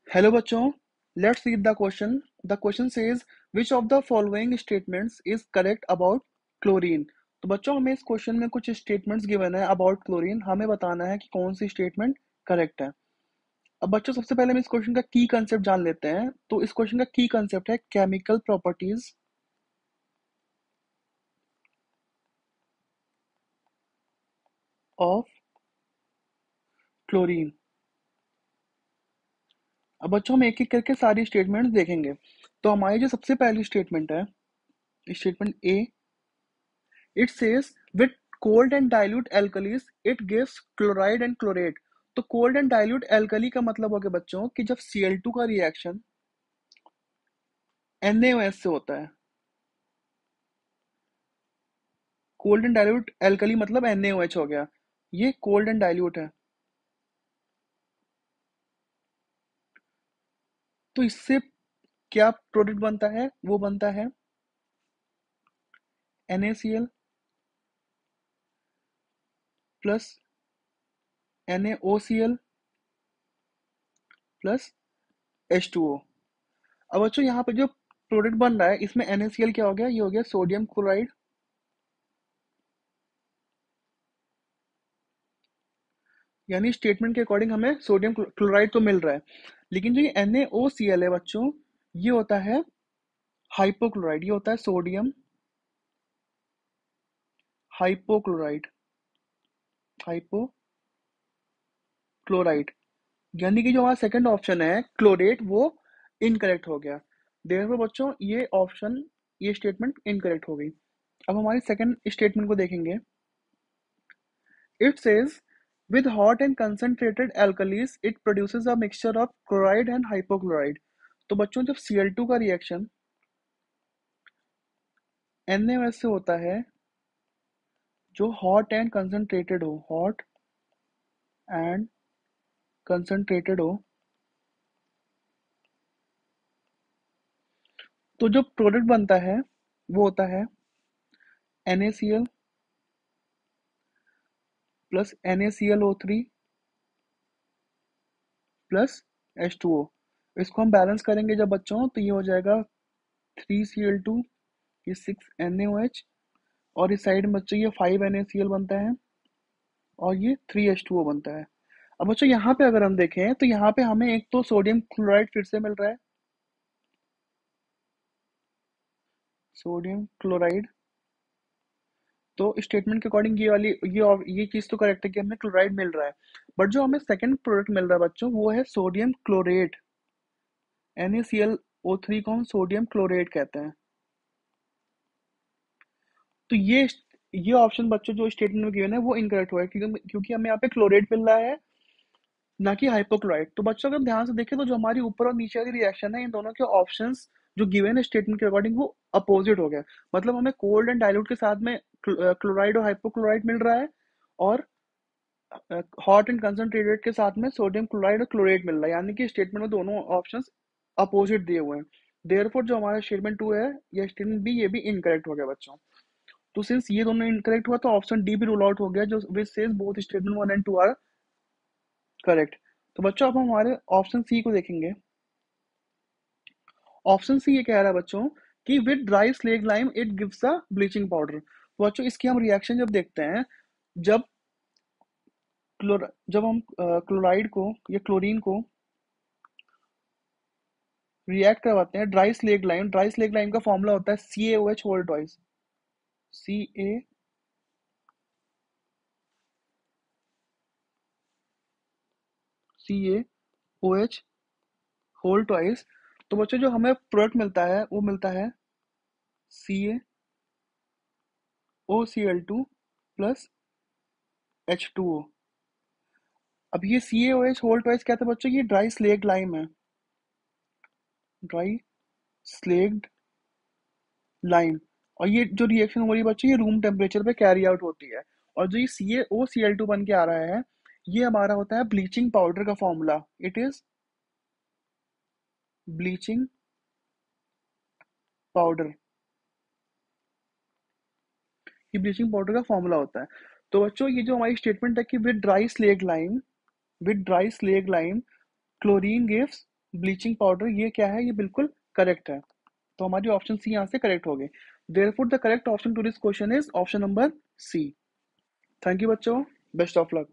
Hello बच्चों, let's read the question. The question says which of the following statements is correct about chlorine? तो बच्चों हमें इस question में कुछ स्टेटमेंट्स गिवन है अबाउट क्लोरीन, हमें बताना है कि कौन सी स्टेटमेंट करेक्ट है। अब बच्चों सबसे पहले हम इस क्वेश्चन का की कंसेप्ट जान लेते हैं। तो इस क्वेश्चन का की कंसेप्ट है केमिकल प्रॉपर्टीज ऑफ क्लोरीन। अब बच्चों हम एक एक करके सारी स्टेटमेंट्स देखेंगे। तो हमारी जो सबसे पहली स्टेटमेंट है, statement A, It says with cold and dilute alkalis it gives chloride and chlorate। तो कोल्ड एंड डाइल्यूट एल्कली का मतलब हो गया बच्चों कि जब Cl2 का रिएक्शन NaOH से होता है, कोल्ड एंड डाइल्यूट एल्कली मतलब NaOH हो गया, ये कोल्ड एंड डाइल्यूट है। तो इससे क्या प्रोडक्ट बनता है? वो बनता है NaCl plus NaOCl plus H2O। अब बच्चों यहाँ पे जो प्रोडक्ट बन रहा है इसमें NaCl क्या हो गया? ये हो गया सोडियम क्लोराइड, यानी स्टेटमेंट के अकॉर्डिंग हमें सोडियम क्लोराइड तो मिल रहा है, लेकिन जो ये NaOCl है बच्चों, ये होता है हाइपोक्लोराइड, ये होता है सोडियम हाइपोक्लोराइड, हाइपोक्लोराइड, यानी कि जो हमारा सेकंड ऑप्शन है क्लोरेट वो इनकरेक्ट हो गया। देखो बच्चों ये ऑप्शन, ये स्टेटमेंट इनकरेक्ट हो गई। अब हमारी सेकंड स्टेटमेंट को देखेंगे। It says with hot and concentrated alkalis it produces a mixture of chloride and hypochlorite। तो बच्चों जब Cl2 का रिएक्शन NaOH से होता है जो हॉट एंड कंसंट्रेटेड हो, हॉट एंड कंसंट्रेटेड हो, तो जो प्रोडक्ट बनता है वो होता है NaCl plus NaClO3 plus H2O। इसको हम बैलेंस करेंगे जब बच्चों, तो ये हो जाएगा 3Cl2, ये 6NaOH, और इस साइड में बच्चों ये 5NaCl बनता है और ये 3H2O बनता है। अब बच्चों यहाँ पे अगर हम देखें तो यहाँ पे हमें एक तो सोडियम क्लोराइड फिर से मिल रहा है, सोडियम क्लोराइड। तो स्टेटमेंट के अकॉर्डिंग ये वाली ये चीज तो करेक्ट है कि हमें क्लोराइड मिल रहा है, बट जो हमें सेकंड प्रोडक्ट मिल रहा है बच्चों वो है सोडियम क्लोरेट। NaClO3 को हम सोडियम क्लोरेट कहते हैं। तो ये ऑप्शन बच्चों जो स्टेटमेंट में गिवन है वो इनकरेक्ट हुआ है, क्योंकि हमें यहाँ पे क्लोरेट मिल रहा है ना कि हाइपोक्लोराइट। तो बच्चों अगर ध्यान से देखें तो जो हमारी ऊपर और नीचे वाली रिएक्शन है इन दोनों के ऑप्शंस जो गिवन है स्टेटमेंट के अकॉर्डिंग वो अपोजिट हो गया। मतलब हमें कोल्ड एंड डाइल्यूट के साथ में क्लोराइड और हाइपोक्लोराइट मिल रहा है, और हॉट एंड कंसंट्रेटेड के साथ में सोडियम क्लोराइड और क्लोरेट मिल रहा है, यानी कि स्टेटमेंट में दोनों ऑप्शंस अपोजिट दिए हुए हैं। देयरफॉर जो हमारा स्टेटमेंट 2 है या स्टेटमेंट बी, ये भी इनकरेक्ट हो गया बच्चों। तो सिंस ये दोनों इनकरेक्ट हुआ तो ऑप्शन डी भी रूल आउट हो गया, जो which says both statement 1 and 2 are correct. तो बच्चों अब हम हमारे ऑप्शन सी को देखेंगे। ऑप्शन सी ये कह रहा है बच्चों कि with dry slag lime it gives a bleaching powder. तो बच्चों इसकी हम रिएक्शन जब देखते हैं, जब जब हम क्लोराइड को या क्लोरीन को रिएक्ट करवाते हैं dry slag lime, dry slag lime का फॉर्मूला होता है CaOH whole twice, CaOH whole twice. तो बच्चों जो हमें प्रोडक्ट मिलता है वो मिलता है CaOCl2 प्लस H2O। अब ये CaOH होल ट्वाइस क्या था बच्चों? ये ड्राई स्लेग लाइम है, ड्राई स्लेग्ड लाइम। और ये जो रिएक्शन हो रही है बच्चों ये रूम टेम्परेचर पे कैरी आउट होती है। और जो ये CaOCl2 बन के आ रहा है ये हमारा होता है ब्लीचिंग पाउडर का formula. It is bleaching powder, ये ब्लीचिंग पाउडर का फॉर्मूला होता है। तो बच्चों ये जो हमारी स्टेटमेंट है कि with dry slag lime chlorine gives bleaching powder ये क्या है, ये बिल्कुल करेक्ट है। तो हमारी ऑप्शन सी यहाँ से करेक्ट हो गई। Therefore the correct option to this question is option number C. Thank you बच्चों, बेस्ट ऑफ लक।